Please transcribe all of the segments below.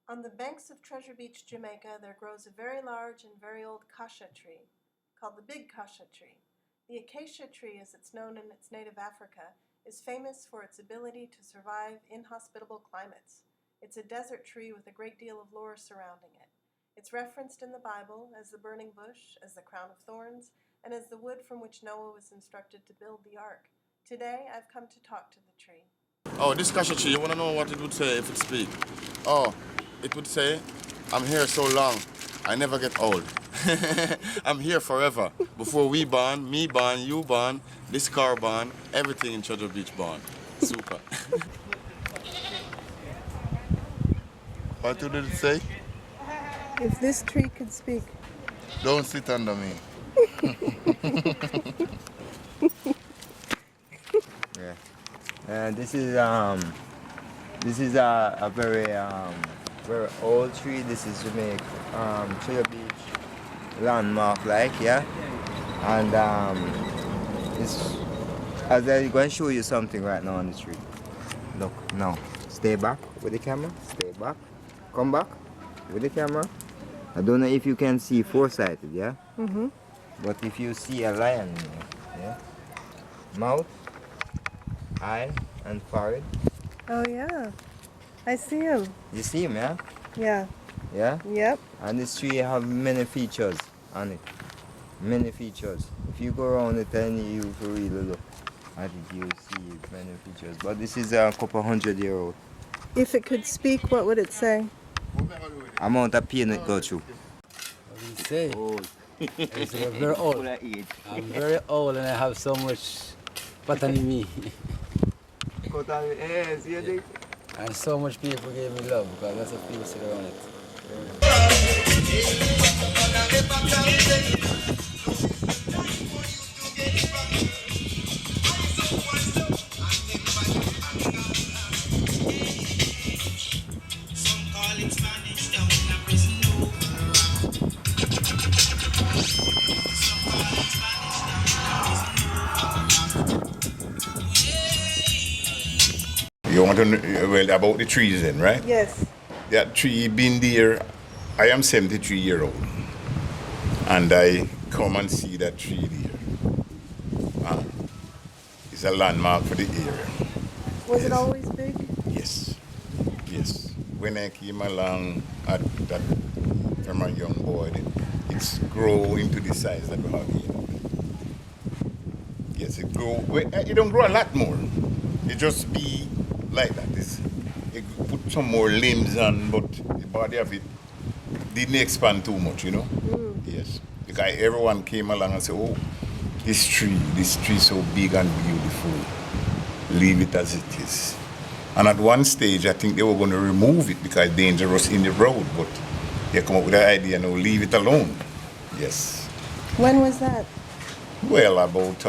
On the banks of Treasure Beach, Jamaica, there grows a very large and very old Casha tree, called the Big Casha tree. The Acacia tree, as it's known in its native Africa, is famous for its ability to survive inhospitable climates. It's a desert tree with a great deal of lore surrounding it. It's referenced in the Bible as the burning bush, as the crown of thorns, and as the wood from which Noah was instructed to build the ark. Today, I've come to talk to the tree. Oh, this Casha tree, you want to know what it would say if it speak? Oh, it would say, I'm here so long, I never get old. I'm here forever. Before we born, me born, you born, this car born, everything in Treasure Beach born. Super. What did it say? If this tree could speak. Don't sit under me. Yeah. This is a very old tree. This is Jamaica, Treasure Beach landmark, like, yeah. And it's, as I'm going to show you something right now on the tree. Look, now, stay back with the camera. Stay back. Come back with the camera. I don't know if you can see foresighted, yeah. But if you see a lion in here, yeah, mouth, eye, and forehead. Oh yeah, I see him. You see him, yeah? Yeah. Yeah? Yep. And this tree have many features on it. Many features. If you go around it and you really look at it, you see many features. But this is a couple 100-year-old. If it could speak, what would it say? Amount of pain it go through. What do you say? Old. It's very old. I'm very old and I have so much pattern in me. And so much people gave me love because lots of people sit around it. You want to know, well, about the trees then, right? Yes. That tree been there. I am 73-year-old, and I come and see that tree there. It's a landmark for the area. Was it always big? Yes, yes. When I came along at that from a young boy, it's grow into the size that we have here. Yes, it grow. It don't grow a lot more. It just be like that. It put some more limbs on, but the body of it didn't expand too much, you know? Yes. Because everyone came along and said, oh, this tree so big and beautiful. Leave it as it is. And at one stage, I think they were going to remove it because it's dangerous in the road, but they come up with the idea, no, leave it alone. Yes. When was that? Well, about,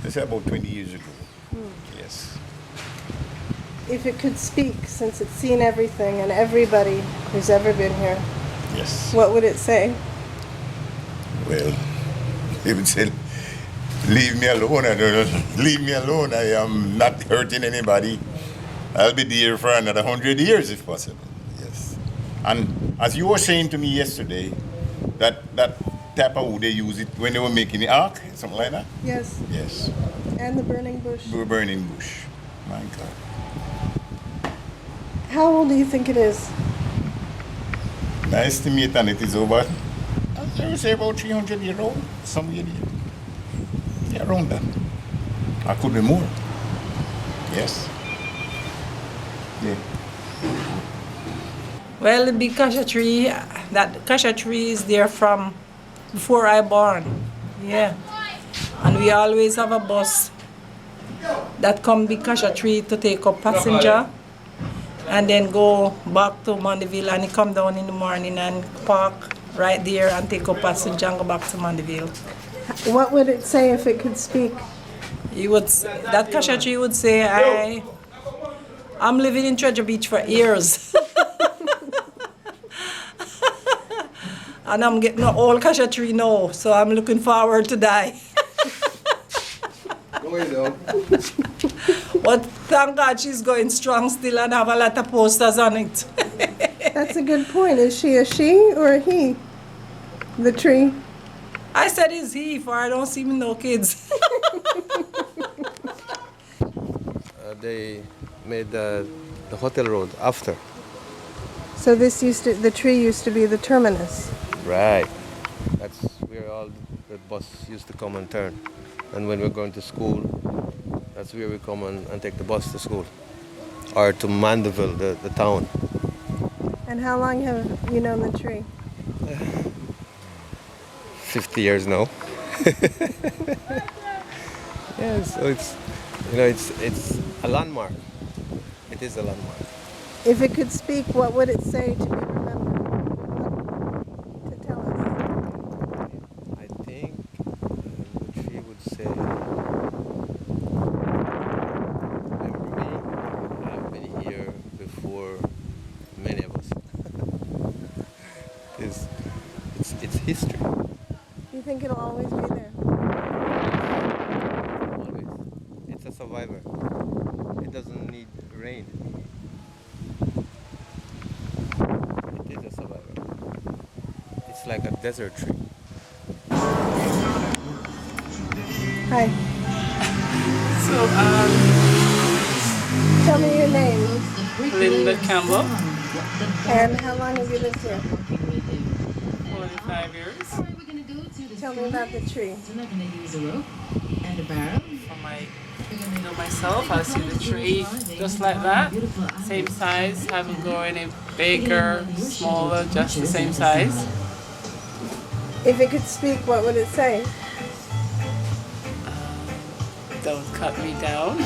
let's say about 20 years ago. Yes. If it could speak, since it's seen everything and everybody who's ever been here, Yes. what would it say? Well, it would say, leave me alone. Leave me alone. I am not hurting anybody. I'll be there for another 100 years if possible. Yes. And as you were saying to me yesterday, that type of wood they use it when they were making the ark, something like that? Yes. Yes. And the burning bush. The burning bush. My God. How old do you think it is? I estimate and it is over, I would say about 300 years old, somewhere there. Yeah, around that. I could be more. Yes. Yeah. Well, the big Casha tree, that Casha tree is there from before I born. Yeah. And we always have a bus that come big Casha tree to take up passenger and then go back to Mandeville, and he come down in the morning and park right there and take up passenger and go back to Mandeville. What would it say if it could speak? He would, that Casha tree would say, I'm living in Treasure Beach for years. And I'm getting an old Casha tree now, so I'm looking forward to die. But thank God she's going strong still and have a lot of posters on it. That's a good point. Is she a she or a he? The tree? I said it's he, for I don't see me no kids. They made the hotel road after. So the tree used to be the terminus. Right. That's where all the bus used to come and turn. And when we're going to school, that's where we come and take the bus to school. Or to Mandeville, the town. And how long have you known the tree? 50 years now. Yeah, so it's a landmark. It is a landmark. If it could speak, what would it say to be remembered? To tell us. I think the tree would say, remember me, I've been here before many of us. It's history. Do you think it'll always be there? Always. It's a survivor. It doesn't need rain. It is a survivor. It's like a desert tree. Hi. So, Tell me your name. Linda Campbell, And how long have you lived here? 45 years. Tell me about the tree. So I'm going to use a rope and a barrel. For myself, I see the tree just like that. Same size, haven't grown any bigger, smaller, just the same size. If it could speak, what would it say? Don't cut me down.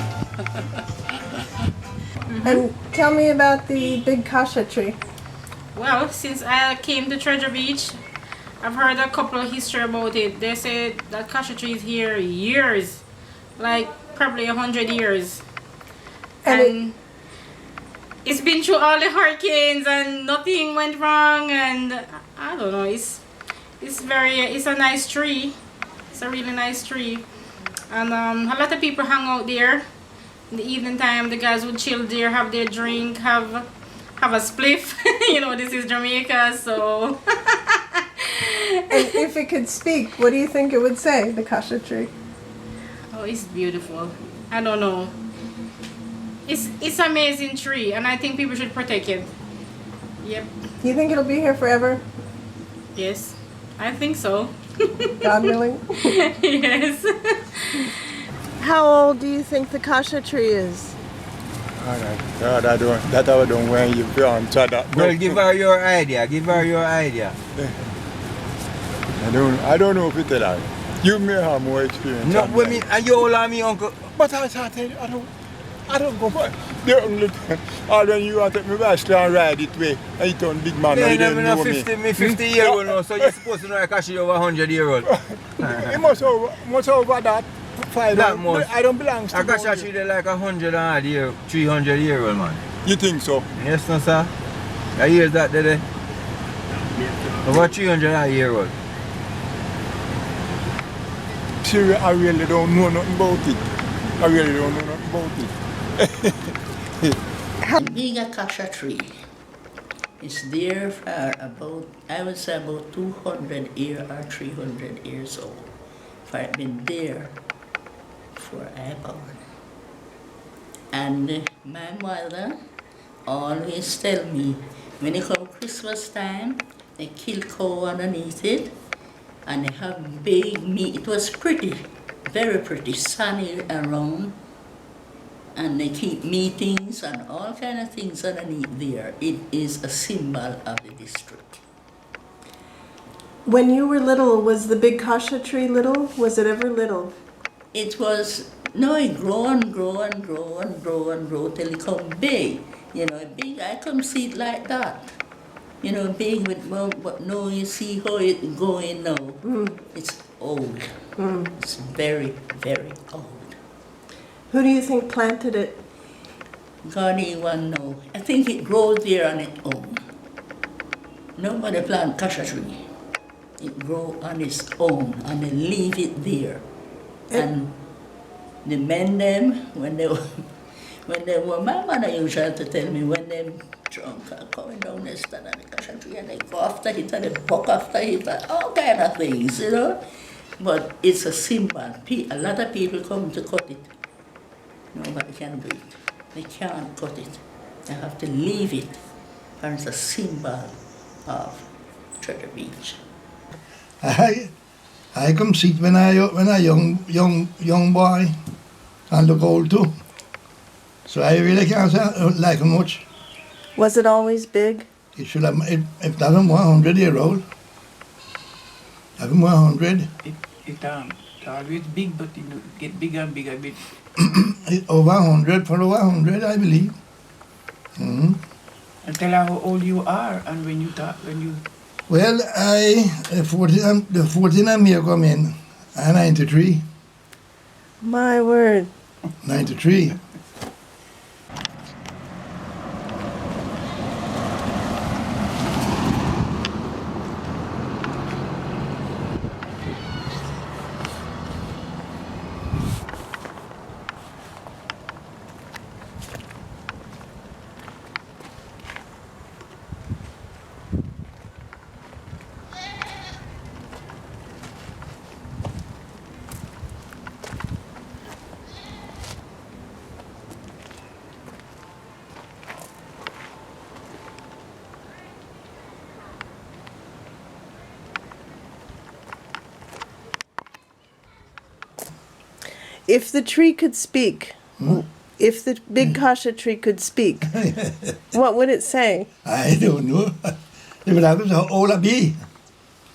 And tell me about the big Casha tree. Well, since I came to Treasure Beach, I've heard a couple of history about it. They say that Casha tree is here years, like probably 100 years. And it's been through all the hurricanes and nothing went wrong, and I don't know, it's a nice tree. It's a really nice tree. And a lot of people hang out there. In the evening time, the guys would chill there, have their drink, have a spliff. You know, this is Jamaica, so. And if it could speak, what do you think it would say, the Casha tree? Oh, it's beautiful. I don't know. It's an amazing tree, and I think people should protect it. Yep. Do you think it'll be here forever? Yes, I think so. God willing? Yes. How old do you think the Casha tree is? God, I don't want you to answer that. Well, give her your idea. Give her your idea. I don't know if you tell her. You may have more experience. No, with me, and you all are me uncle. But I don't go for it. The only time, all when you want to take me back and ride it way, and you turn big man, you don't know me. 50-year-old now, so you're supposed to know Acacia over 100-year-old. It must over that. That much. I don't belong to Acacia treated like 300-year-old man. You think so? Yes, no, sir. I hear that, did they? Over 300-year-old. Seriously, I really don't know nothing about it. I really don't know nothing about it. The big Acacia tree is there for about, I would say about 200 years or 300 years old. For it been there before I born. And my mother always tell me, when it come Christmas time, they kill cow underneath it, and they have big meat. It was pretty, very pretty, sunny around. And they keep meetings and all kind of things underneath there. It is a symbol of the district. When you were little, was the big Casha tree little? Was it ever little? It was, no, it grow and grow and grow and grow and grow till it come big. You know, big, I come see it like that. You know, big with, well, but no, you see how it going now. It's old. It's very, very old. Who do you think planted it? God even know. I think it grows there on its own. Nobody plant Casha tree. It grow on its own and they leave it there. And the men them, when they When they were, my mother used to tell me when them drunk are coming down the stand on the Casha tree and they go after it and they buck after it and all kind of things, you know. But it's a symbol. A lot of people come to cut it. Nobody can do it. They can't cut it. They have to leave it. And it's a symbol of Treasure Beach. I come see it when I young boy and look old too. So I really can't say I don't like it much. Was it always big? It should have, if that was 100-year-old. That was 100. It's always big, but it get bigger and bigger. Bit. Over 100, for over 100, I believe. Mm-hmm. And tell her how old you are and when you talk, when you... Well, the 14 of me come in, I'm 93. My word. 93. If the tree could speak, if the big Casha tree could speak, what would it say? I don't know. It would happen how old I be.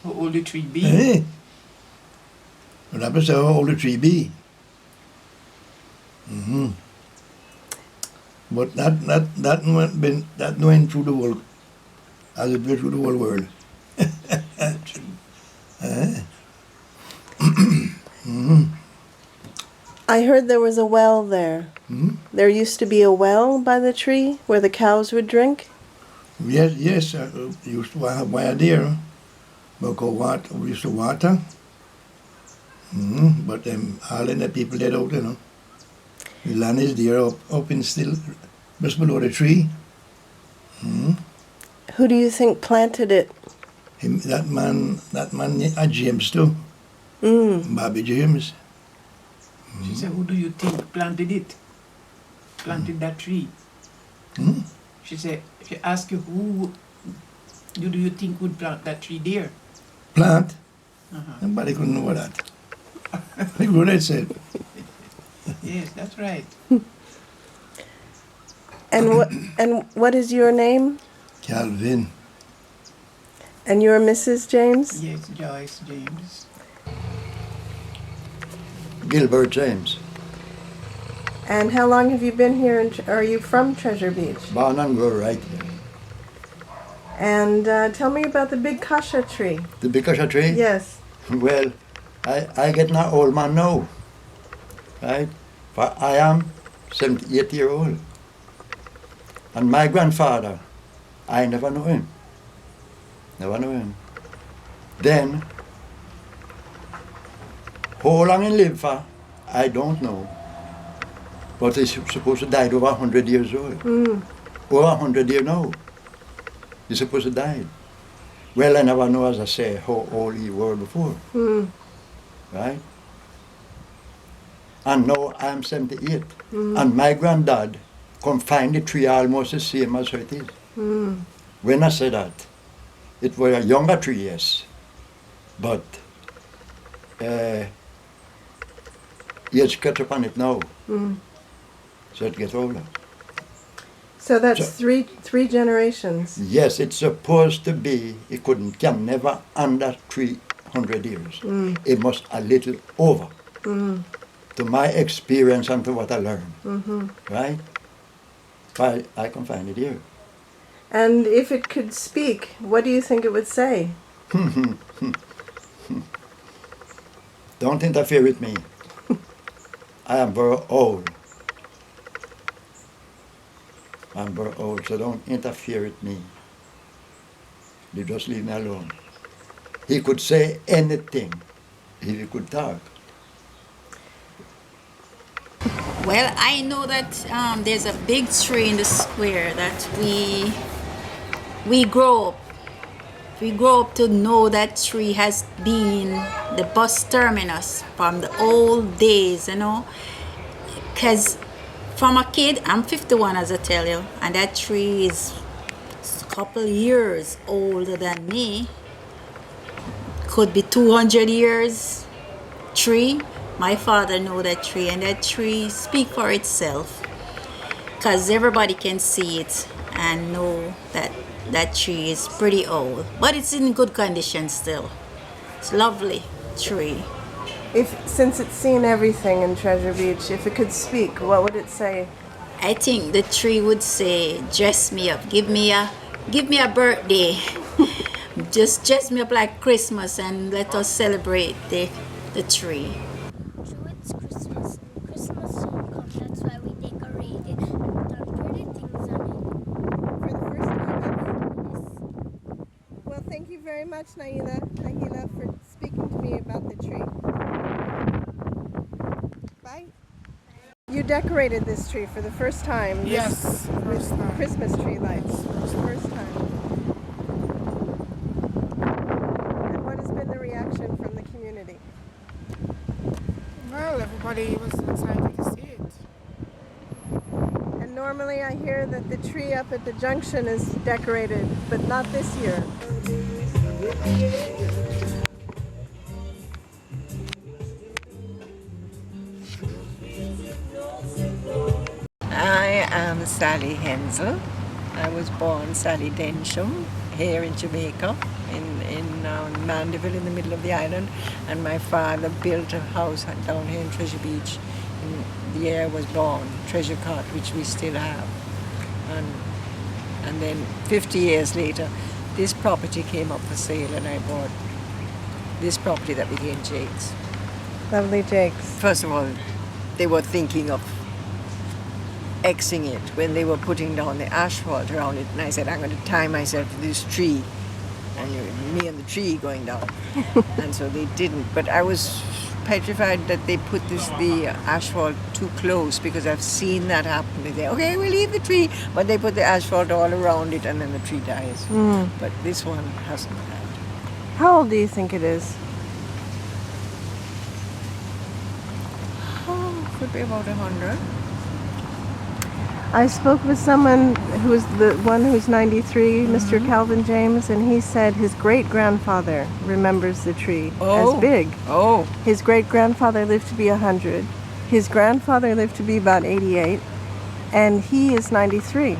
How old the tree be? It would happen how old the tree be. Mm-hmm. But that went through the world, as it went through the whole world. Mm-hmm. I heard there was a well there. Hmm? There used to be a well by the tree where the cows would drink? Yes, used to have water there. We used to water. Mm-hmm. But all of the people dead out, you know. The land is there up in still, just below the tree. Mm-hmm. Who do you think planted it? That man, James too. Bobby James. She said, who do you think planted it? Planted that tree? Hmm? She said, she asked you, who do you think would plant that tree there? Plant? Uh-huh. Nobody could know that. Look what I said. Yes, that's right. And what is your name? Calvin. And you're Mrs. James? Yes, Joyce James. Gilbert James. And how long have you been here? Are you from Treasure Beach? Born and grew right here. And tell me about the big Casha tree. The big Casha tree? Yes. Well, I get an old man now, right? For I am 78 years old. And my grandfather, I never knew him. Never knew him. Then, how long he lived for, I don't know. But he's supposed to die over 100 years old. Over 100 years now. He's supposed to die. Well, I never know, as I say, how old he was before. Right? And now I'm 78. And my granddad can find the tree almost the same as how it is. When I say that, it was a younger tree, yes. But age catch up on it now. So it gets older. So that's three generations. Yes, it's supposed to be, it can never under 300 years. It must a little over. To my experience and to what I learned. Right? But I can find it here. And if it could speak, what do you think it would say? Don't interfere with me. I am very old. I'm very old, so don't interfere with me. You just leave me alone. He could say anything if he could talk. Well, I know that there's a big tree in the square that we grow up. We grow up to know that tree has been the bus terminus from the old days, you know. Because from a kid, I'm 51 as I tell you, and that tree is a couple years older than me. Could be 200 years tree. My father know that tree, and that tree speak for itself. Because everybody can see it and know that that tree is pretty old, but it's in good condition still. It's a lovely tree. Since it's seen everything in Treasure Beach, if it could speak, what would it say? I think the tree would say, dress me up, give me a birthday. Just dress me up like Christmas and let us celebrate the tree. It's Christmas and Christmas soon comes, that's why we decorate it. Put our pretty things on it. For the first time ever? Yes. Well, thank you very much, Nahila, for speaking to me about the tree. Bye. You decorated this tree for the first time. Yes, with Christmas tree lights. First time. And what has been the reaction from the community? Well, everybody was excited to see it. And normally I hear that the tree up at the junction is decorated, but not this year. I am Sally Hensel. I was born Sally Densham here in Jamaica, in Mandeville in the middle of the island, and my father built a house down here in Treasure Beach. The year I was born, Treasure Cot, which we still have. And then 50 years later, this property came up for sale and I bought this property that became Jake's. Lovely Jake's. First of all, they were thinking of Xing it when they were putting down the asphalt around it, and I said, I'm going to tie myself to this tree, and me and the tree going down. And so they didn't, but I was petrified that they put the asphalt too close, because I've seen that happen. They say, okay, we'll leave the tree, but they put the asphalt all around it and then the tree dies. But this one hasn't died. How old do you think it is? Oh, could be about 100. I spoke with someone who was the one who's 93, Mr. Calvin James, and he said his great-grandfather remembers the tree as big. Oh. His great-grandfather lived to be 100. His grandfather lived to be about 88, and he is 93.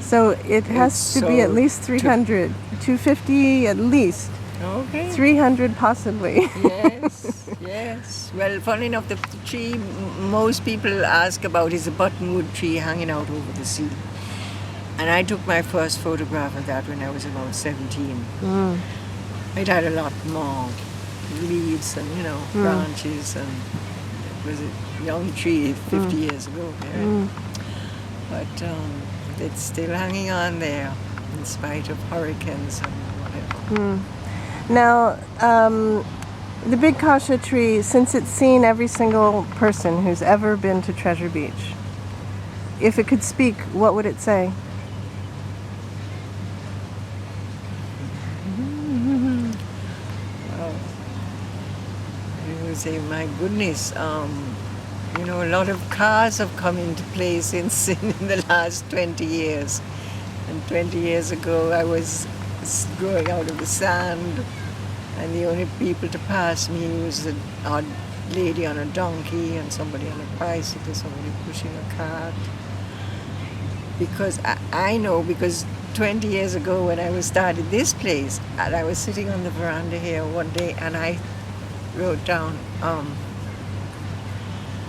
So it has to be at least 300, 250 at least. Okay. 300 possibly. Yes, yes. Well, funny enough, the tree most people ask about is a buttonwood tree hanging out over the sea. And I took my first photograph of that when I was about 17. It had a lot more leaves and, branches, and it was a young tree 50 years ago. Yeah. But it's still hanging on there in spite of hurricanes and whatever. Now, the big Casha tree, since it's seen every single person who's ever been to Treasure Beach, if it could speak, what would it say? Well, I would say, my goodness, a lot of cars have come into play since in the last 20 years. And 20 years ago, I was growing out of the sand, and the only people to pass me was an odd lady on a donkey and somebody on a bicycle, somebody pushing a cart. Because I know, because 20 years ago when I started this place, and I was sitting on the veranda here one day and I wrote down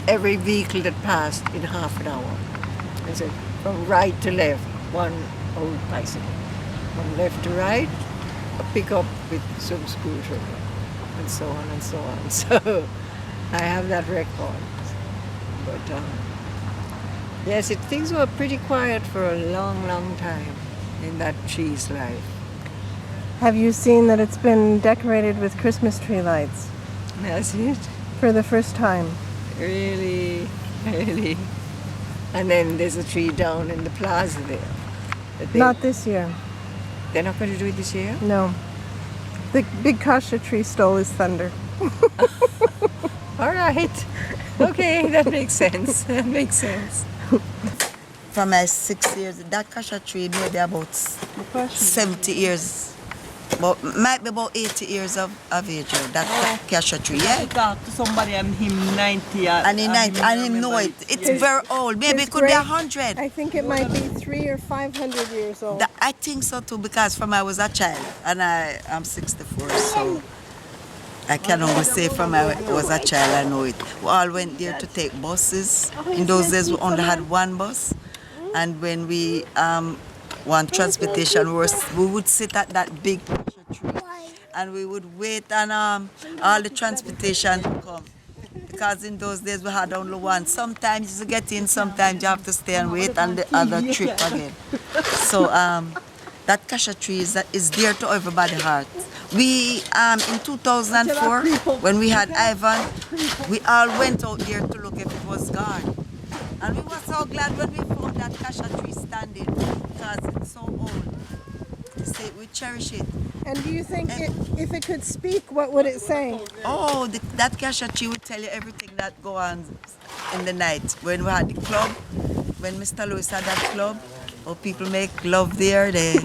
every vehicle that passed in half an hour. I said, from right to left, one old bicycle. From left to right, a pickup with some school children, and so on and so on. So I have that record. But yes, things were pretty quiet for a long, long time in that tree's life. Have you seen that it's been decorated with Christmas tree lights? That's it. For the first time. Really, really. And then there's a tree down in the plaza there. Not this year. They're not going to do it this year? No. The big Casha tree stole his thunder. All right. Okay, that makes sense. That makes sense. From my 6 years, that Casha tree maybe about 70 years. But might be about 80 years of age, that Casha tree, yeah? I talked to somebody and him 90. And him know it. It's very old. Maybe it could be 100. I think it might be 300 or 500 years old. I think so too, because from I was a child, and I'm 64, so I can only say from I was a child I know it. We all went there to take buses. In those days we only had one bus, and when we want transportation, we would sit at that big tree, and we would wait and all the transportation to come. Because in those days we had only one. Sometimes you get in, sometimes you have to stay and wait on the other trip again. So that Casha tree is dear to everybody's heart. We in 2004, when we had Ivan, we all went out there to look if it was gone. And we were so glad when we found that Casha tree standing, because it's so old. We cherish it. And do you think if it could speak, what would it say? Oh, that Casha tree would tell you everything that goes on in the night. When we had the club, when Mr. Lewis had that club, people make love there, they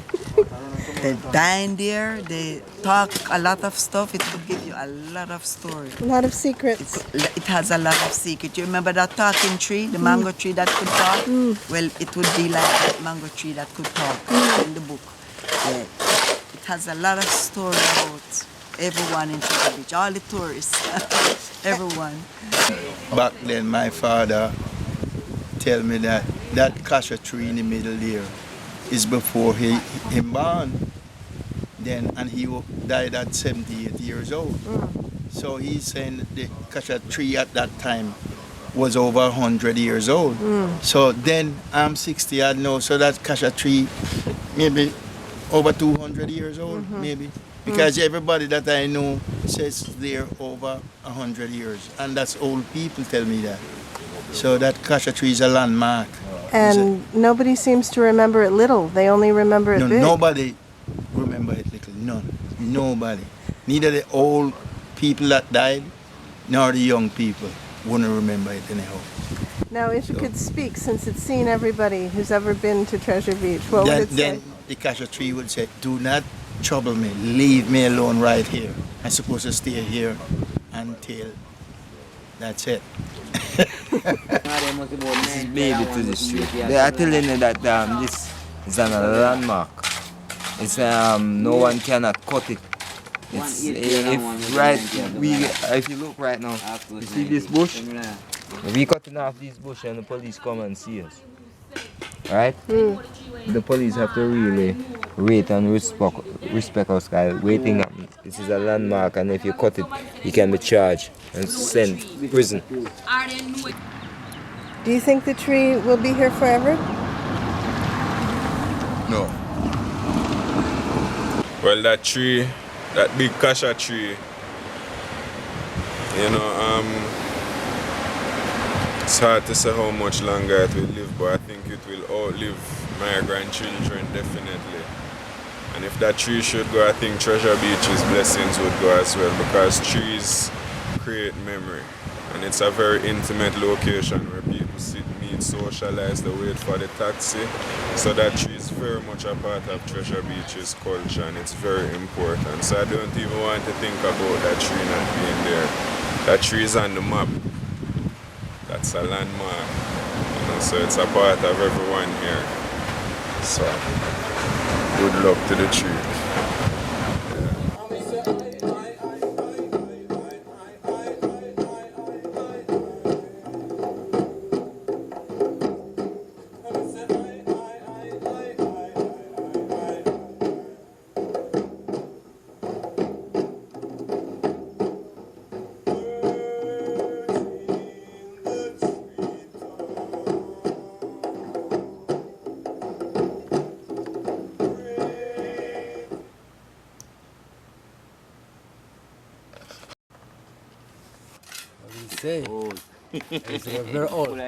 dine there, they talk a lot of stuff. It would give you a lot of stories. A lot of secrets. It has a lot of secrets. You remember that talking tree, the mango tree that could talk? Well, it would be like that mango tree that could talk in the book. Yeah. It has a lot of story about everyone in Treasure Beach, all the tourists, everyone. Back then, my father tell me that Casha tree in the middle there is before him born. Then, and he died at 78 years old. So he's saying the Casha tree at that time was over 100 years old. So then I'm 60 I know, so that Casha tree maybe over 200 years old, maybe. Because everybody that I know says they're over 100 years. And that's old people tell me that. So that Casha tree is a landmark. And nobody seems to remember it little. They only remember it big. Nobody remember it little. None. Nobody. Neither the old people that died, nor the young people wouldn't remember it anyhow. Now, if it could speak, since it's seen everybody who's ever been to Treasure Beach, what would it say? Then the Casha tree would say, do not trouble me, leave me alone right here. I'm supposed to stay here until that's it. This is baby to the street. They are telling you that this is a landmark. It's no one cannot cut it. It's if you look right now, you see this bush? We cutting off this bush and the police come and see us. Right? The police have to really wait and respect us guys waiting at me. This is a landmark, and if you cut it, you can be charged and sent to prison. Do you think the tree will be here forever? No. Well, that tree, that big Casha tree, you know, it's hard to say how much longer it will live, but I think it will outlive my grandchildren, definitely. And if that tree should go, I think Treasure Beach's blessings would go as well, because trees create memory. And it's a very intimate location where people sit, meet, socialize, they wait for the taxi. So that tree is very much a part of Treasure Beach's culture, and it's very important. So I don't even want to think about that tree not being there. That tree is on the map. That's a landmark, you know, so it's a part of everyone here. So, good luck to the tree. Say, it's very old.